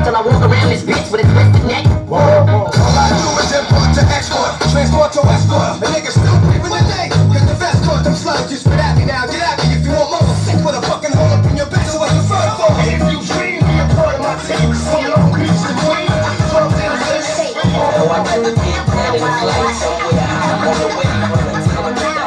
till I walk around this bitch with a twisted neck. Whoa, whoa, all I do is import to export, transport to escort. A nigga still breathing the day, cause the vest caught them slugs. Just spit at me now, get at me if you want more. Sick with a fucking hole up in your back, so what's the fur for? If you dream, be a part of my team. From Long Beach to Queens, from Tennessee. Oh, I got the big daddy, it's like somewhere I'm on the way from the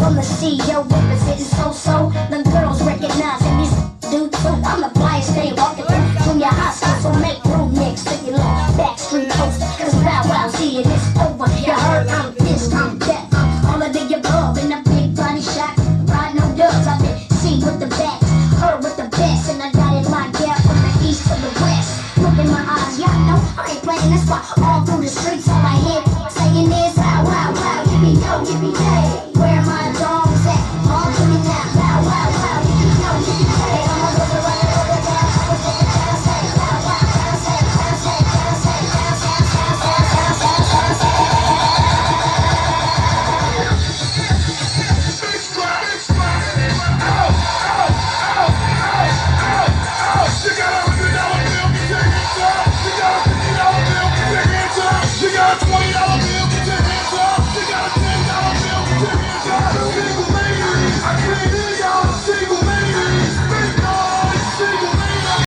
from the CEO, representing so-so. The girls recognizing this dude too. I'm the flyest thing walking through your high school, so make room next to your little backstreet poster. Cause Bow Wow seeing it's over. You heard I'm this, I'm that, I'm all of the above. In a big body shot, ride no dubs. I've been seen with the backs, heard with the best, and I got it locked out from the east to the west. Look in my eyes, y'all know I ain't playing this spot.